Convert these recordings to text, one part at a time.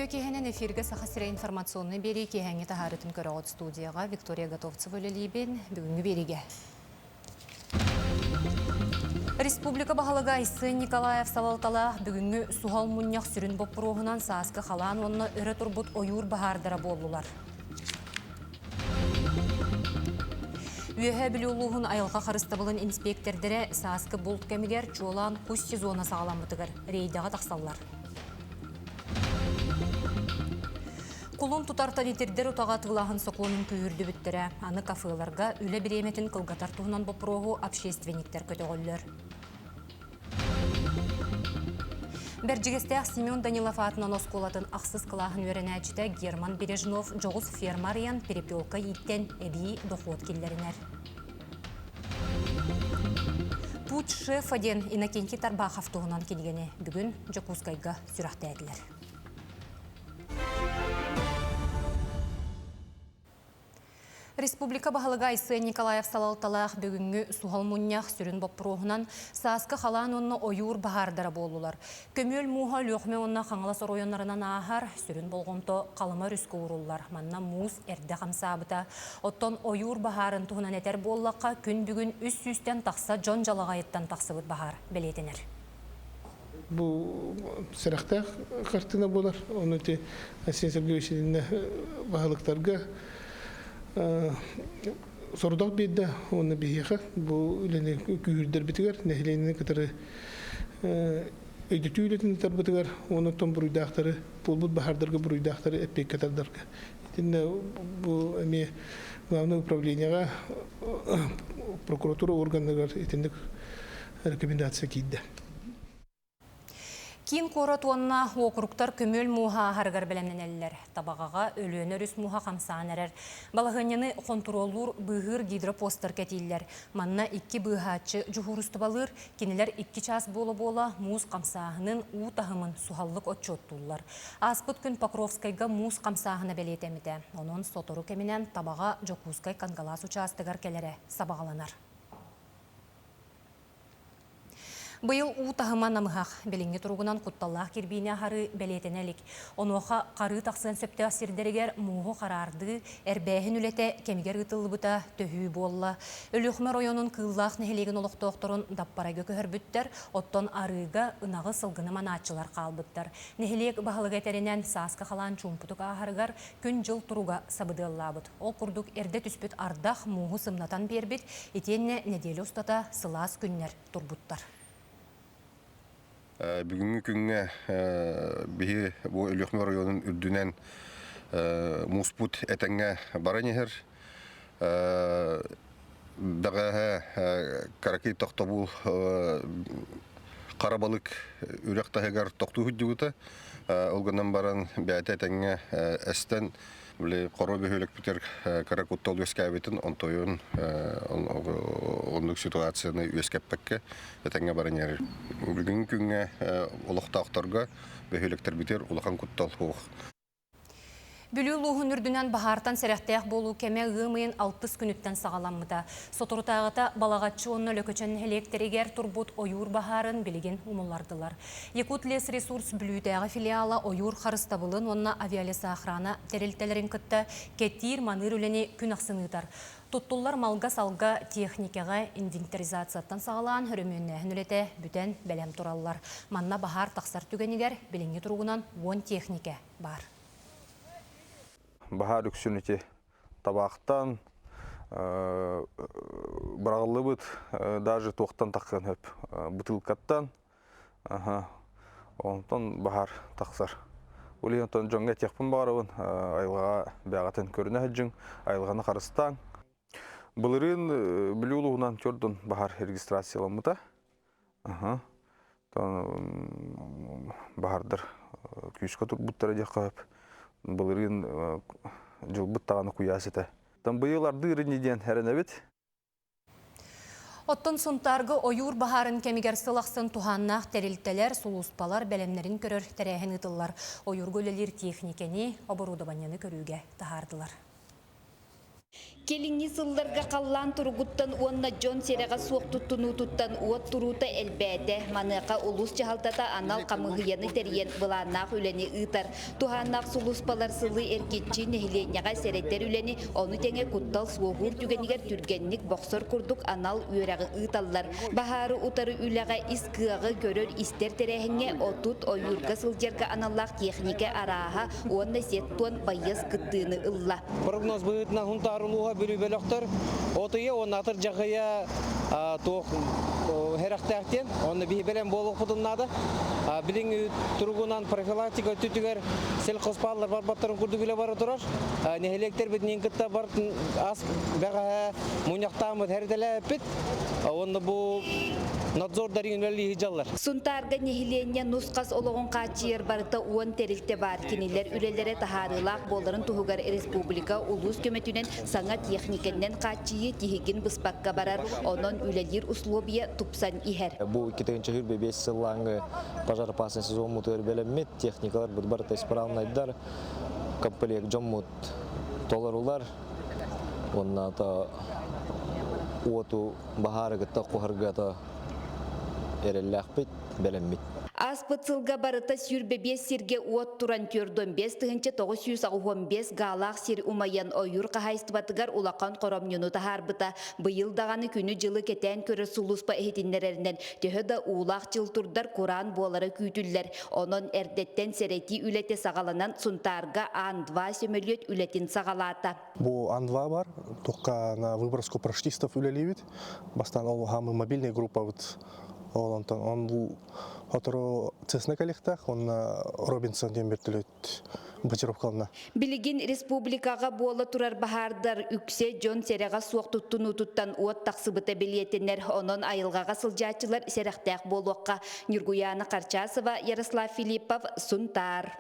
Күнтө кехенен эфирге сахасыра информационный бери кехенге тахарытын көріғыт студияға Виктория Готовцева өлелейбен бүгінгі береге. Республика бағалыға Айсы Николаев Салалтала бүгінгі суғал мұнияқ сүрін боппыруғынан саасқы қалан онына үрі тұрбұт ойур бағардыра болулар. Үйе білеулуғын айылға қарыстабылын инспектордері саасқы болт кәмігер жолан құс сезона сағаламытығыр рейдаға тақсаллар. Кулун тутартан итердер утаға тылағын соқуының күйірді бүттірі. Аны кафеларға үлі біреметін қылғатар туғынан бопырығы общественниктер көтеғоллер. Бәржігестеғ Семен Данилов атынан осколатын ақсыз қылағын өрен әчіті Герман Бережнов жоғыз фермариян перепелка еттен әбей доход келдерінер. Путь шеф аден Иннокентий Тарбахов туғынан келгені бүгін Жокускайға сүрақты әділер. Республика бағалыға Айсы Николаев Салалталақ бүгінгі суғал мұнияқ сүрін боппыруғынан саасқы қалан онына ойур бағардары болулар. Көмел муға лөқме онына қаңылас оройонларынан ағар сүрін болғымто қалыма рүскі ұрулар. Манна муз әрді қамсабыта. Оттон ойур бағарын тұғынан әтер боллаққа күн бүгін үс-үстен тақса жон жалағайыттан тақсыбыт бағар білетінер. Бұл сұрақта қартына болар. Оны те Асен Сергеевичінің бағалықтарға сордақ бейді, оны бейеға, бұл үлені күйірдер бітігер, нәхіленінің кітары өйдеті үйлетін бітігер, оны тон бұруйдақтары, болбұд бағардарға бұруйдақтары әппек катардарға. Бұл әме главное управленияға прокуратура органдағар етіндік рекомендация кейді. Кин корот онна округтар көмөл муха харгар белемнен әлләр. Табағаға өлөне рүс муха қамсаған әрер. Балағынені контроллур бұғыр гидропостер кәтейлер. Манна 2 бұғатшы жүғырысты балыр, кенелер 2 час бола-бола муз қамсағының ұтағымын сухаллық отчоттулар. Аспыт күн Покровскайға муз қамсағына бәлетемеді. Оның сотору кемінен табаға Жокускай Кангалас участығар келері сабағаланар. Бұйыл ұтағыма намығақ белінгі тұрғынан құтталлақ кербейіне қары бәлетенелік. Онуға қары тақсын сөпті асырдерігер мұғы қарарды әрбәйін үлеті кемігер ұтылы бұта төхі болла. Өліқмі ройонын қыллақ нәхелеген олықты оқтырын даппара көкір бүттер, оттон арыға ұнағы сылғыны манатчылар қалбыттар. Нәхелек бағылық әтерінен сасқы қалан чумпутық ағарғар күн жыл тұруға сабыды аллабыд. Ол құрдық әрді түспіт ардақ мұғы сымнатан бербіт, етенне неделі ұстата сылас күннер тұрбыттар. Бүгінгі күнге бігі бұл Өліқмі районын үрдінен мұспут әтәңге баран ехер. Дағаға қаракей тоқты бұл қарабалық үректағығар тоқты хүдді бұта. Олғынан баран бәйті әтәңге әстен Қоры бөхөлік бітер қаракуттол өскәбетін онтойын ондық ситуацияны өскәппәкке әтәңге баран әрі. Бүгін күнге олықтақтарға бөхөліктер бітер олыған құттол оқ. Бүлі луғын үрдінен бағартан сәрәқтәйік болу кәме ғымайын 60 күніттен сағаламыда. Сотырытағыта балағатшы онны лөкөчен электригер турбут ойур бағарын білген умылардылар. Якут лес ресурс бүлітәғі филиала ойур қарыстабылын онна авиалеса охрана тәрелтелерін күтті кәттейір маныр өлені күн ақсынытар. Туттулар малға салға техникаға инвентаризацияттан сағалан үріменнәхін үлеті бүтән бәлем тураллар. Манна бағар тақсар түгенігер білінгі тұрғынан 10 техника бар. Bahar üksünüti tabaqtan bırağılı bıt, даже toqtan taqқан höp, butılkattan, ondan bahar taqsar. Oliyontan jonga tekpun bağırıbın, ayılға bəğатын körünə hüccün, ayılğаны qarıstan. Бұлырын білеулуғынан көрдің bahar registrasiyalamıda. Bahardır kүйісқа тұрбыттары деққа höp. Бұлырын жылбыт тағаны құясыты. Бұйыларды үрінеден әрін әбет. Оттон сұнтарғы ойур бағарын кемігер сылақсын туғаннақ тәрілтелер, сұлуспалар, бәлемлерін көрір тәрәхін ұтылар. Ойур көлелер техникені, оборудованияны көруге тағардылар. Келинги сылларга қаллан тургуттан уонна Джон серега суоқтуттуну туттан уот турута элбәде. Маныка улус чахалтата анал камыгыяны терьен быланнақ үлені ытар. Туханнақ сулус палар сылы эркетчи нехиленяға сереттер үлені оны теңе куттал суогур түгенігер түргенник боксор курдук анал үйрағы ыталлар. Бахары утары үләға искыағы көрөр истер терехіңе отут ойурга сылжерга аналлақ техника араға уонна сеттуан байыз кыттыны ылла. Прогноз бұйытна хунтарулуға бүлі бөліқтір. Отыйы он атыр жағыя тоқ херақтақтен, оны бейі білен болық бұдыннады. Білің тұрғынан профилактика түтігер сел қоспалар бар баттарын күрді біле бары тұрар. Нехелектер бітінен күтті барын ас бәға мұнияқтамыд әрделі әппет. Оны бұл надзордары үнелі хижалар. Сунтарга нехиленя нусқас олығын қачиер барыта уан терилте бар. Кенелер үлелері тахарылақ боларын туғығар республика улус көметінен саңа техникеннен қачие тихигін бұспаққа барар. Онын үлелер условия тупсан ихер. Бұл 2005 сыллаңы пожар опасный сезон мұтыр бәлемет техникалар бұдбарыта исправнайдар. Комплект жоммут толарулар. Онна та уоту бахарыгыта қоғыргата эрелләхпет бәлемет. Аспыцылга барыта сүрбебес сирге уот туран түрдөн 5-915 галақ сир умаян ойур қағайстыбатыгар улақан қоромнюну тахарбыта. Бұйыл дағаны күні жылы кетен көрі сулуспа эхетинлерерінен төхі улақ жылтурдар Kur'an болары күйтілдер. Onun әрдеттен серети үлеті сағаланан Сунтарга Ан-2 сөмөлет үлетін сағалата. Бұл Ан-2 бар, тоққа на выброску проштистов үлелевит. Бастан ол хамы мобильный группа он бұл Отору цесна коллектах, он Робинсон дембертілет бачировкалына. Билигин республикаға болы турар бахардар үксе Джон сереға суоқтуттуну туттан уот тақсыбыта билетенер. Онын айылғаға сылжатчылар серақтақ болуаққа. Нюргуяна Қарчасова, Ярослав Филиппов, Сунтар.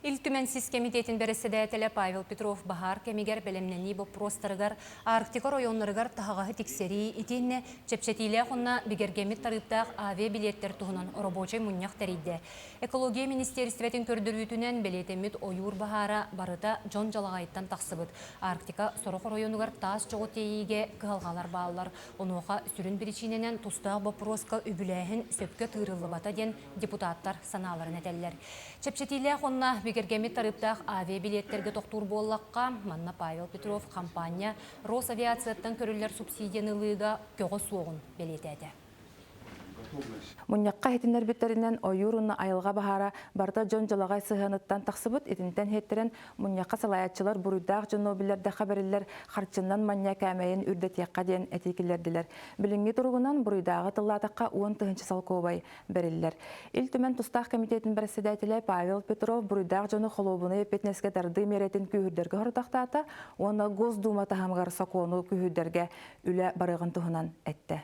Илтүменсіз комитетін бәріседәтілі Павел Петров Бахар кемигер бәлемнені бұл простырығар, Арктика районларығар тағағы тексері итінне чепчетилі құнна бігергемет тарыптақ авиа билеттер тұғынан рабочай мұнияқ тәрейді. Экология министерстветін көрдірүтінен бәлетемет ойур Бахара барыта Джон Жалағайттан тақсыбыд. Арктика сорық районығар тас жоғы тейіге қығалғалар бағалар. Онуға сүрін бірічіненен тұстағы бопроска үбіләхін сөпке тырылы бата ден депутаттар саналарын әтелілер. Чепчетилі құнна бігергемет тарыптақ авиа билеттерге тоқтур боллаққа манна Павел Петров компания Росавиацияттан көрілер субсидиянылыға көғы соғын белетеді. Мұньяққа хетінер біттерінен ойырынны айылға бағара барда Джон Жалағай сығаныттан тақсыбыт етінтен хеттерін мұньяққа салаятчылар бұруйдақ жонобилерді қабарілер қарчыннан маньяқ әмейін үрдетияққа ден әтекілерділер. Білінгі тұрғынан бұруйдағы тыллатаққа 10 тұхынчы салковай берілер. Илтүмен тұстақ комитетін бірседәтілі Павел Петров бұруйдақ жоны қолуыны епетнеске дарды меретін күйірдерге ғыртақтата, оны Госдума тахамғар сақуыны күйірдерге үлі барығын тұхынан әтті.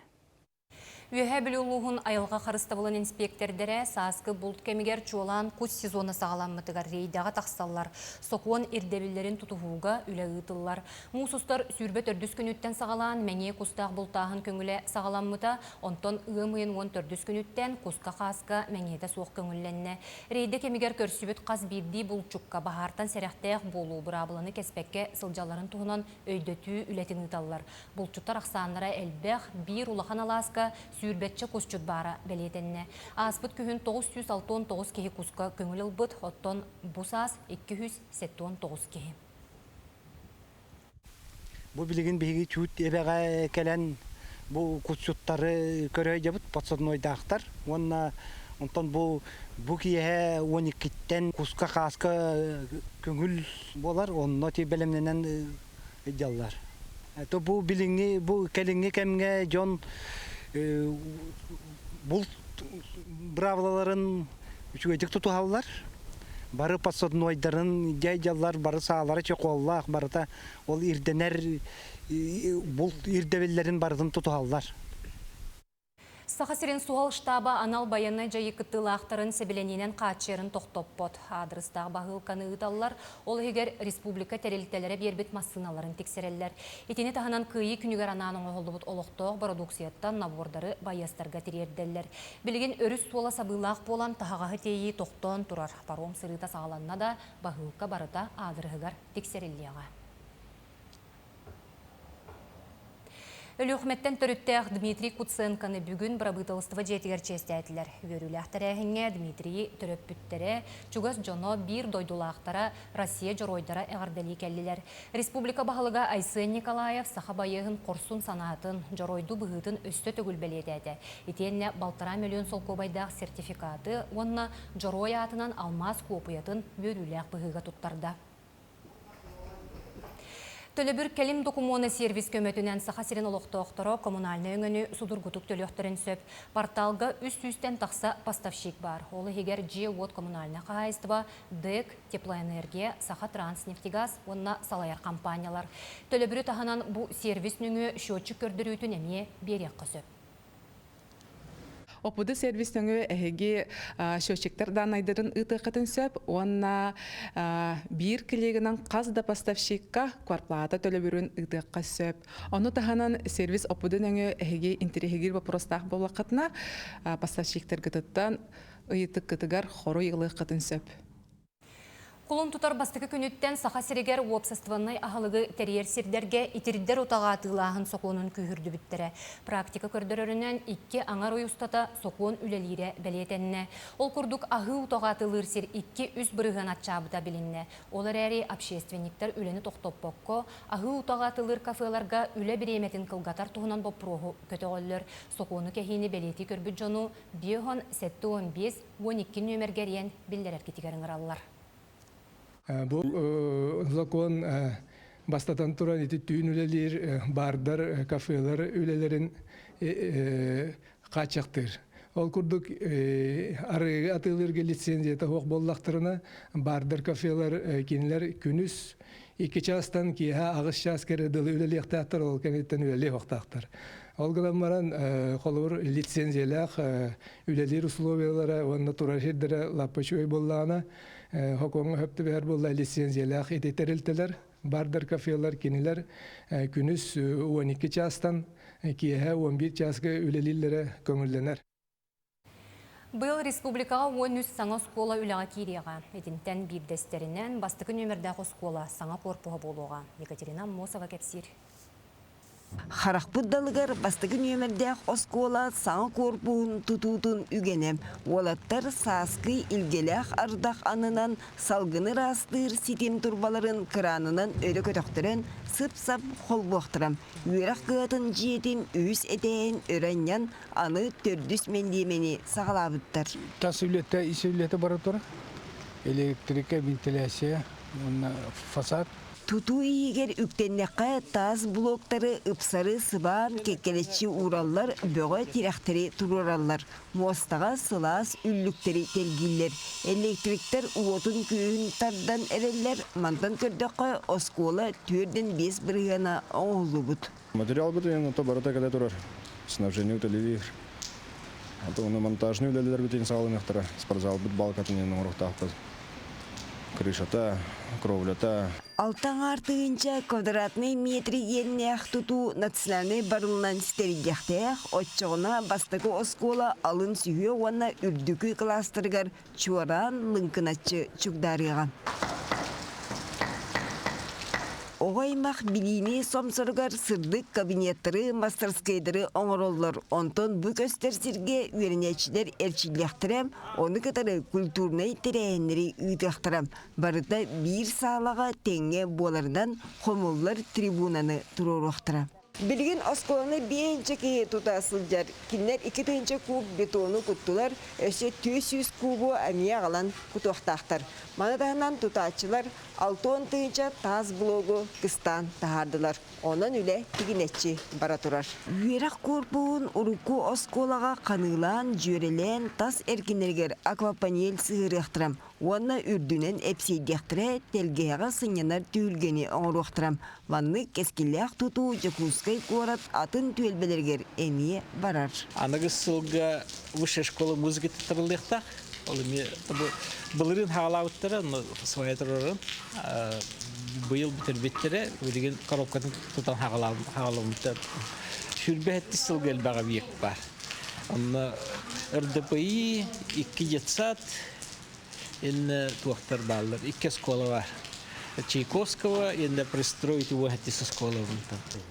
Үйе білуылуғын айылға қарыстабылын инспектордері саскы бұлт кемігер чуалан күз сезоны сағаламмытыгар рейдаға тақсалар. Соқуын ирдебілерін тұтуғуға үлі ұтылар. Мұсыстар сүрбет өрдіс күніттен сағалан мәне күстақ бұлтағын көңілі сағаламмыта, онтон ұғымыйын 14 күніттен күсқа қасқа мәнеті соқ көңілленне. Рейді кемігер көрсібет қаз бірді бұлтчукка бағартан сәріқтәқ болу бұрабылыны кеспекке сылжаларын туғынан өйдөті үлетін ұталар. Бұлтчуттар ақсанлара әлбәқ бір улахан аласка Сүрбетчі күсчүт бара бәлетенне. Аспыт күхін 969 кеhi күсқа көңіл ұлбыт, оттон бұсас 279 кеhi. Бұл білген бейгі чүт ебеға кәлән бұл күсчүттары көрі жабыт патсадной дақтар. Онтан бұл кие 12-тен күсқа қасқа көңіл болар, онна те бәлемненен жаллар. Бұл біліңе, бұл кәліңе кәмге жон бұл бравлаларын үчігөйдік тұту халылар. Бары пасодын ойдарын, жай-жаллар, бары сағалары чоқуаллақ, барыта ол ирденер, бұл ирдевелерін барыдын тұту халылар. Сақасырен суғал штаба анал баяны жайы кыттылақтарын себелененен қатшерін тоқтоппот. Адрыстағы бағылқаны ұталылар, ол егер республика тәреліктелері бербет массыналарын тексерелер. Етені тағынан күйі күнігер ананың оғылдыбыт олықтоқ продукцияттан набордары баястарға терерделер. Білген өріс суала сабылақ болан тағағы тейі тоқтон тұрар. Паром сырыта сағаланна да бағылқа барыта адырығығар тексереллеға. Өлүхметтен төрүттәк Дмитрий Куценканы бүгін брабытылыстыва жетігер честәтілер. Өріләқтір әхіңе Дмитрий төрөппүттере, чугас жоно бір дойдулақтара Россия жоройдара әғардалі кәлілер. Республика бағылыға Айсын Николаев саха байығын қорсун санатын жоройду бұғытын өсті төгіл бәлетәді. Етенне балтара миллион солкобайдақ сертификаты, онына жорой атынан алмаз копуятын өріләқ бұғыға тұттарда. Төлөбір келим докумоны сервис көмөтінен саха сирен олықтоқтыры коммунальны өңіні судургутук төлөқтерін сөп. Порталға үст-үстен тақса поставщик бар. Олы егер G-Watt коммунальны қағайыстыва, ДЭК, теплоэнергия, саха транснефтегаз, онына салайар компаниялар. Төлөбірі тағанан бұл сервис нүңі шөтчік көрдірүйтін әме берек қысөп. Опуды сервистіңі әйге шөшіктер данайдырын ұтықытын сөп, онна бір кілегінен қазда поставщикка кварплата төлі ұтыққа сөп. Оны тағанан сервис опудын әңі әйге интерегер вопростақ болақытына поставщиктер ғытыттан ұйытық ғытығар хору иғылық қытын сөп. Кулун тутар бастықы күніттен саха сирегер уопсастваннай ағалығы терьер сирдерге итериддер отаға атылағын соқуының күйірді біттірі. Практика көрдірерінен икке аңар ойыстата соқуын үлелері бәлетенне. Ол күрдік ағы отаға атылыр сир икке үз бұрығын атчабыта білінне. Олар әрі общественниктер үлені тоқтоп бокко, ағы отаға атылыр кафеларға үлі біреметін кылгатар туғынан боп проху көті олыр. Соқуыны кәхейні бәлеті көрбіт жону 5-15-12 нөмергерен білдерер кетігерін ұралылар. Бұл закон бастатан тұран еті түйін үлелер, бардар, кафелар үлелерін қачақтыр. Ол күрдік арығы атылырға лицензията хоқ боллақтырына бардар, кафелар, кенілер күніс 2 частан киha ағыз час кәрі үлелі ақтақтыр, ол кәметтен үлелі ақтақтыр. Ол ғылам баран қолыр лицензиялақ үлелер условиялары, онына тұра жердері лаппачуай боллағына Хоконга хөпті бәр болла лицензиялақ ететерілтілер, бардар кафелар кенілер күніс 12 частан киha 11 часқа үлелілері көңілленер. Бұл республикаға 13 саңа скола үліға кейреға. Етінтен бейбдестерінен бастықы нөмірдағы скола саңа корпуға болуға. Екатерина Мосова кәпсір. Харақпыддалығыр бастығы нөмірдәқ оскола саңа корпуын тұтутын үгенем. Олаттар сасқы илгеләқ ардақ анынан салғыны растыр сетем турбаларын кранынан өлі көтіқтірін сып-сап қол боқтырам. Үйрақ қығатын жиетін өз әтейін өрәнен аны төрдіс мендемені сағалабыттар. Тас үлетті, ис үлеті бары тұр. Электрика, вентиляция, фасад. Туту егер үктеннеққа таз блоктары ыпсары сыбан кеккелечи ураллар бөғі тирақтары тұрураллар. Мостаға сылас үлліктері телгиллер. Электриктер уотын күйін тардан әрелер. Мантан көрдіққа оскола 4-5 біргана оңылы бұд. Материал бұд ең ұта барыта кәді тұрар. Снабжение үтелі монтажны үлелер бүтен сағалымықтары. Спортзал бұд балқатын ең ұрықтақпыз. Крышата, кровлята. Алтан артығынша квадратный метри еннех туту национальный барылынан стеридяқтех, отчоғына бастығы оскола алын сүйе уанна үрдікі кластыргар чуаран лынкынатчы чугдарыға. Оғаймақ біліне сомсырғар сырдық кабинеттері, мастерскайдары оңыроллар. Онтон бұ көстерсерге үйренечілер әрчіліқтірем, оны кітары культурнай тірәйінері үйдіқтірем. Барыда бір салаға теңе болардан қомылар трибунаны тұрорықтырам. Білген осколаны бейінче кейі тұтасыл жар. Кинлер 2 түйінче куб бетону күттілер, өсе 200 кубу әмия қалан күтуқтақтар. Манадағынан тұтатчылар 6-10 түйінче таз блогу қыстан тағардылар. Онан үлі тегінетчі бара тұрар. Үйерақ корпуын ұруку осколаға қанылан, жөрелен, тас әркенергер аквапанел сығырықтырам. Онна үрдінен әпсейдектірі телгеяға сынянар түйілгені оңыруқтырам. Ванны кескілләқ тұту жакускай қорат атын түйелбелергер әмие барар. Анығы сылға высшая школа музыки тұтырылықтақ. Бұлырын хағалауыттары, своя тұрырын. Бұйыл бітірбеттері, өлеген коробкатын тұтан хағалауыттар. Шүрбе әтті сылға әлбаға бейік бар. РДПИ 2 жетсат, Enne tuaktar ballar, 2 skola var. Чайковского и пристроить его со школы.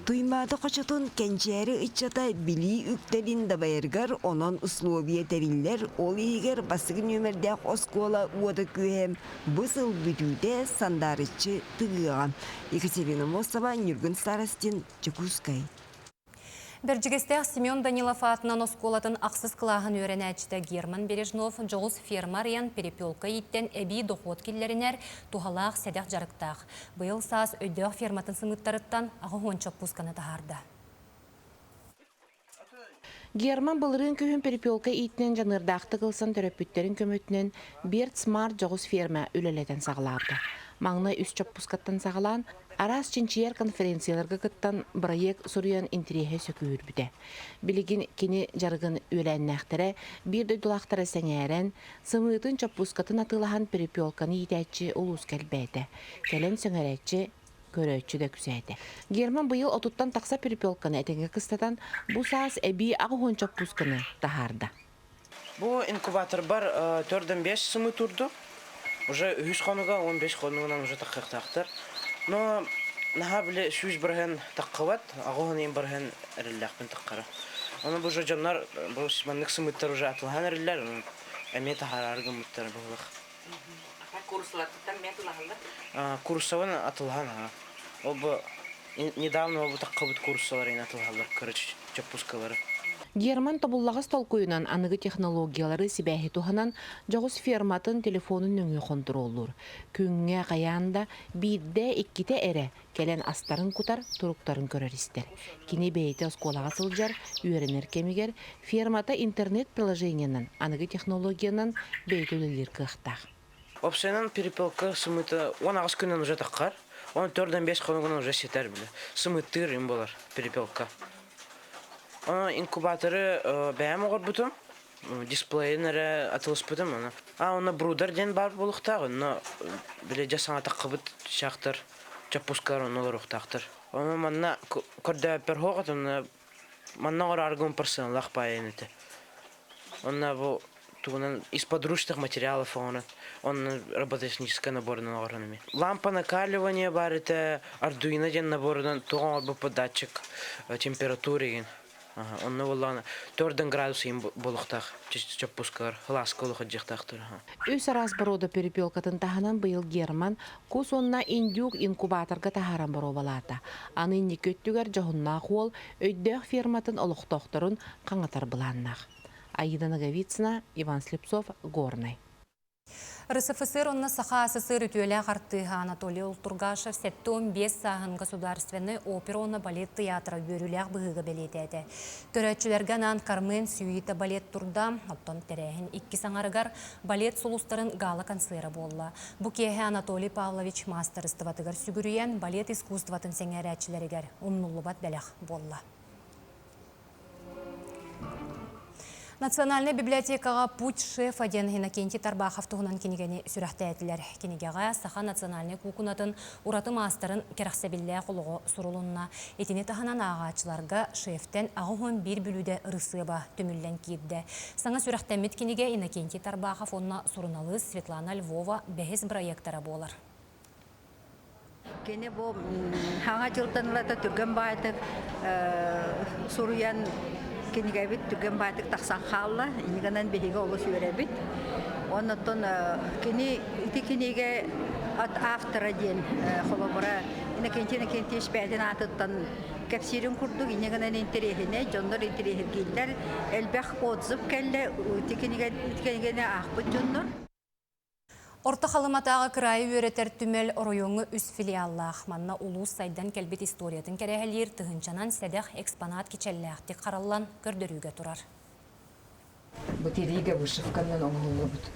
Туймады қочотун кенчері итчата били үктерин дабайыргар, онон условия териллер, ол егер басығы нөмірдәк оскола уады көйем, бұсыл бүтуде сандарычы тыгыған. Екатерина Мосова, Нюрген Старостин, Чекускай. Берджигестех Семен Данилов атынан осколатын ақсыз қылағын өренәчті Герман Бережнов, жоғыз фермариян перепелка еттен әбей доход келлерінер тухалақ сәдәқ жарықтақ. Бұйыл саас өйдіғ ферматын сымыттарыттан ағы ғончақ пусканы тағарды. Герман былырын күйін перепелка еттен жанырдақты қылсын төрөпүттерін көмөтінен Берт Смарт жоғыз ферма өлелетен сағыларды. Маңны үс чоппускаттан сағылан, арас чинчияр конференцияларға кыттан проект сұрыян интерехе сөкүйір бүді. Білігін кені жарғын өләннәқтірі, бір дөйдулақтары сәңәрен, сымытын чоппускатын атылаған перепелканы етәтші ұлыс кәлбәді. Кәлін сөңәрәтші көрөтші ді күзәді. Герман бұйыл отуттан тақса перепелканы әтенге қыстатан, бұл саас әбей ағуын чоппусканы тахарды. Бұл инкубатор бар 4-5 сымы тұрды. Уже 100 қонуға 15 қонуғынан уже таққақтақтыр. Но наға біле шүйіз бірген таққават, ағуын ең бірген әрілләқпен таққары. Оны бұл же жанлар, бұл симанлық сымыттар уже атылған әрілләр, әме тахарарғы мұттар бұлық. Курсылаттан мен атылғанлар? Курсауын атылған. Ол бұл недавно бұл таққават курсалар ең атылғанлар, көріч чаппускалары. Герман тобуллағыз толкуйынан анығы технологиялары сибәхи туханан жоғыз ферматын телефонын өңі контроллур. Күнге қаянда бидде икките әрі кәлен астарын кутар, тұруқтарын көрер істер. Кені бейті осколаға сылжар, үйерінер кемігер, фермата интернет-приложениянан анығы технологиянан бейті өлелер қықтақ. Опсайнан перепелка сымыты 10 күннен уже таққар, 14-5 қонуғынан уже сетер білі. Сымыттыр им болар перепелка. Инкубаторы бәйім оғыр бұтым, дисплейін әрі атылыс бұтым. Оны брудар ден бар болуқтағы, біле жасаңа таққы бұт шақтыр, чаппускар оны олар ұқтақтыр. Оны манна көрді әпер хоғыт, манна ғыр арғын парсын лақ байын еті. Оны бұл туғынан из подручных материалов он робототехнический наборный наборами. Лампа накаливания бар, это Arduino ден наборный, туғын ғыр бұл датчик температуры. Онны болланы 4 градус им болуқтақ, чаппускар, ласка олуға жақтақтыр. Өс арас барода перепелкатын таханан бұйыл Герман кус онна индюк инкубаторға тахаран бару балата. Аны инди көттігер жағынна қол өйдіғ ферматын олықтоқтырын қаңатар бұланнақ. Аида Наговицына, Иван Слепцов, Горный. РСФСР онна Саха СССР ütüele қартыға Анатолий Ултургашев 7-15 сағын государственный опера балет театра бөріләқ бұғыға белетеді. Көрәтшілерген ан Кармен Сюита балет турда, оттон терәхін 2 саңарығар балет солустарын гала концеры болла. Бұ кеге Анатолий Павлович мастер істіватығар сүгіріен балет искусстватын сәңәрәтшілерігер ұмнулыбат бәләқ болла. Национальная библиотекаға путь шеф аден Иннокентий Тарбахов туғынан кенегені сүрәхті әтілер. Кенегеға Саха национальный кукунатын ураты мастарын керақсабілі құлығы сұрылынна. Етіне тағынан ағачыларға шефтен ағуын бір бүлуді ұрысыба төміллен кейді. Саңа сүрәхтәмет кенеге Иннокентий Тарбахов онна сұрыналы Светлана Львова бәхіз проекттары болар. Кене бұл хаңа жылтанылата түрген байтық сұруян кенегебит түрген байтық тақсан қалла, инеганан бейге олы сөйребит. Оннаттон кенеге от автора ден қолабыра Иннокентий шпәден атыттан кәпсерін күрдік, инеганан интерехіне, жондар интерехер келдер, әлбәқ отзып кәлі, кенегені ақпыт жондар. Орта қалыматаға крайы өретер түмел оройоңы үс филиаллах. Манна улус сайдан кәлбет историятын кәрәхәлер тұғынчанан сәдәқ экспонат кечәлләқті қаралан көрдіріге тұрар. Бұтериге вышывканнан оңғылы бұд.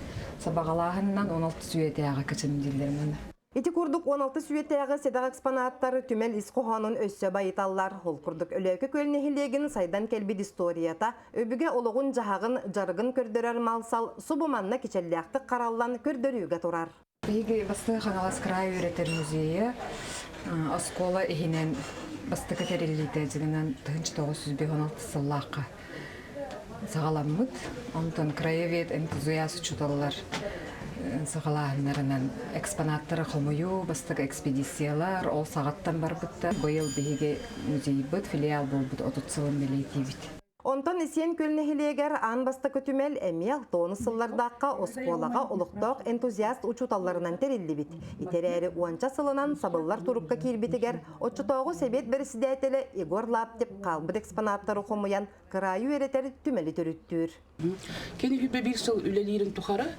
Сабағалағынан 16 сүйетеяға кәчімділермен. Эти курдук 16 сүйетеяғы седақ экспонаттары түмел исқоғанын өссө байыталлар. Ол курдук өлөкі көлнехилеген сайдан кәлбет историята, өбіге олығын жағағын жарғын көрдірер малсал, субыманна кечелләқті қараллан көрдіріге тұрар. Бейгі басты қаңалас край өретер музейі, оскола ехінен басты кәтерелейті жігінен 1916 сыллаққа сағаламмыд. Онтан краевед энтузиаст учуталлар. сығалағынарынан экспонаттары қомою, бастығы экспедициялар, ол сағаттан бар бұтта. Бұйыл бігі музей бұд, филиал бұл бұд, отутсылын белейті бит. Онтон исен көлнехилегер ан баста көтүмел эмел тоны сыллардаққа осколаға олықтақ энтузиаст учуталларынан терилді бит. Итерәрі уанча сылынан сабыллар турукка кирбитигер, отчутауғы себет берісідәтелі Игор Лаптеп қалбыд экспонаттары қомыян кырайы өретер түмелі түріттүр. Кені хүбе бір сыл үлелерін тұқары,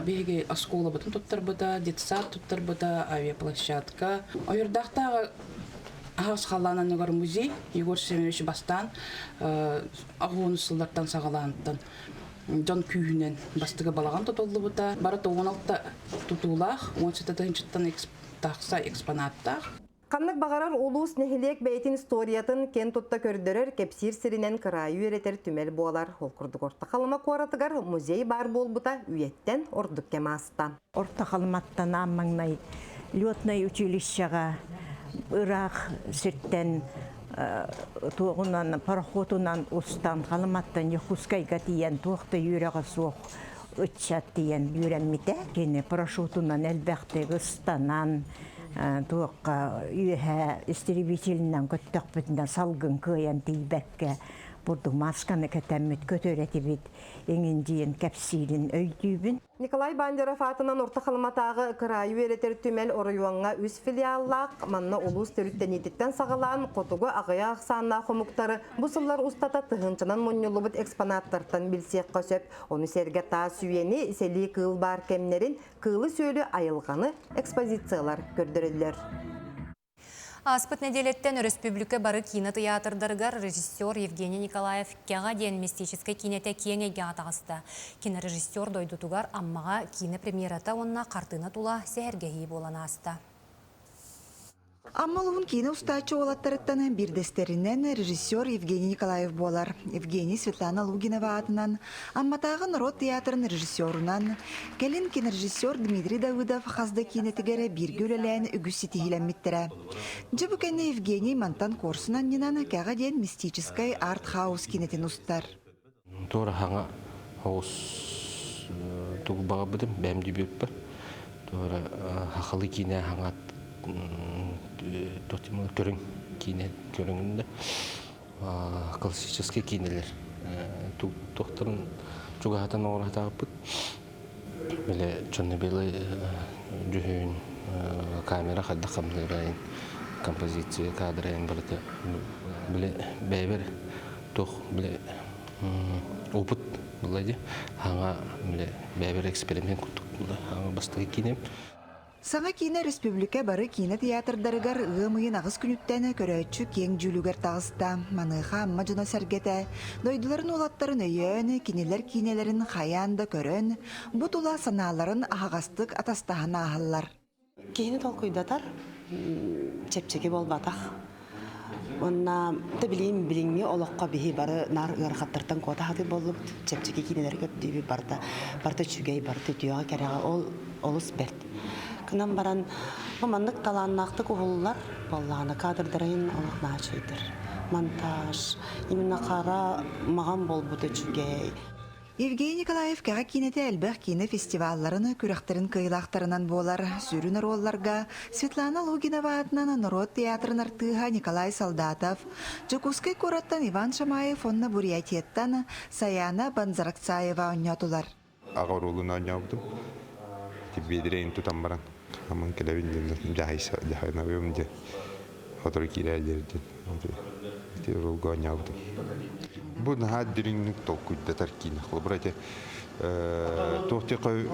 беге оскола бұтын тұттар бұта, детсад тұттар бұта, авиаплощадка. Ойырдақтағы Ағас қаланан өгір музей, Егор Семенович бастан, ағуын сылдартан сағаланттан, жон күйінен бастығы балаған тұтылды бұта. Бары 16 тұтулақ, 17-тен тақса экспонаттақ. Қаннық бағарар улус нехилек бәйтін историятын кен тұтта көрдірер кепсир сиринен кырайы өретер түмел болар. Ол күрдік орта қалыма қуаратығар музей бар бол бұта үйеттен ордық кемаста. Орта қалыматтан аммаңнай летной училищаға Ирақ сирттен туғынан, пароходынан ұстан, қалыматтан Якускайға тиен, туқты үйреға соқ үтчат тиен үйренметі. Кені парашютынан әлбәқті ұстанан, туыққа үйе истеребителінен көттіқ бүтінден салғын көйен тейбәкке. Бұрды масканы кәтәммет көтөреті бет, еңін дейін кәпсилін өйдүйбін. Николай Бандеров атынан орта қалыматағы кырайы өретер түмел орыюанға үз филиаллақ, манна улус төріттенететтен сағалан, қотуғы ағыя ақсанна қомуқтары, бұсылар ұстата тұхынчынан мұннелі бұд экспонаттартан білсек қөсөп, оны серге та сүйені селі кыл бар кемнерін кылы сөйлі айылғаны экспозициялар көрдірілер. Аспыт неделеттен республика бары кинотеатрдаргар режиссер Евгений Николаев кяға ден мистической кинете кеңеге атағысты. Кинорежиссер дойдутугар аммаға кинопремьерата онна қартына тула сәргеги болана асты. Аммалуын кино ұстачы олаттарыттан бірдестерінен режиссер Евгений Николаев болар. Евгений Светлана Лугинова атынан, амматағы народ театрын режиссерунан, келін кинорежиссер Дмитрий Давыдов қазды кинетігері біргі өлеләйін үгіз сетихиләмметтірі. Жыбыкәне Евгений Мантан Корсунан нинаны кәға ден мистическай арт-хаус кинетін ұстар. Тора хаңа хаус тұғыбаға бұдым, бәмді бөп бар. Тора хақылы кине хаңат тоқтималы көрің кейіне көріңінде классический кейнелер тоқтырын жүгағатан оғыратағы бұд. Біле чонны белі жүхін камера қадда қамдырайын, композиция кадрайын бұрды. Біле бәйбір тоқ біле опыт бұлайды. Хаңа бәйбір эксперимент күттік бұлды. Хаңа бастығы кейнем. Саңа кине республика бары кино театрдарыгар ығымыйын ағыз күніттәні көрәйтші кең жүлігер тағыста. Маныға амма жына сәргеті. Дойдыларын олаттарын өйен, кинелер кинелерін қаянды көрін, бұтыла саналарын ағастық атастағына ағылар. Кейіні тол көйдатар, чепчеге болбатақ. Онна біліңме олыққа бейі бары нар ғарқаттыртан кота хаты болып, чепчеге кинелер көптейбі барды чүгей, барды түйеға кәріға олыс бәрд. Кынан баран мамандык таланнақты кухуллар болланы кадрдырайын олықна чүйдір. Монтаж, именно қара маған бол бұты чүгей. Евгений Николаев кәға кинеті әлбәқ кине фестивалларын күріқтерін кыйлақтарынан болар. Сүрін ролларға Светлана Лугинова атынан народ театрын артыға Николай Солдатов, Жокускай кораттан Иван Шамаев, онна Бурятияттан Саяна Банзаракцаева онятулар. Ағар олына онябдым. Бедірейін тұтан баран. Аман келевин жахайна өмде. Хотыр кирәлерден. Ролға онябдым. Бұл наға дириннік толкуйда таркина. Бұрайте, тоқтеқы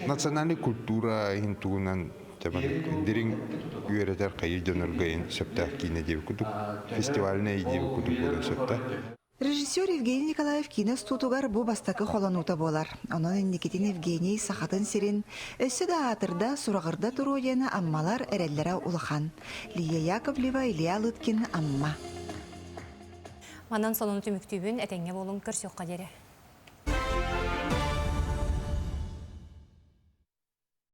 национальный культура интуынан дирин үйеретер қайы жонырғайын сөптәқ кейіне деп күдік. Фестиваліне деп күдік болын сөптәқ. Режиссер Евгений Николаев кинес тутугар бу бастакы холонута болар. Онон Никитин Евгений сахатын сирин өссі да атырда сурағырда туруяны аммалар әреллера улахан. Лия Яковлева, Илья Лыткин, амма. Манан сонун түмүктүүбүн этеңге болун көрсөк кадери.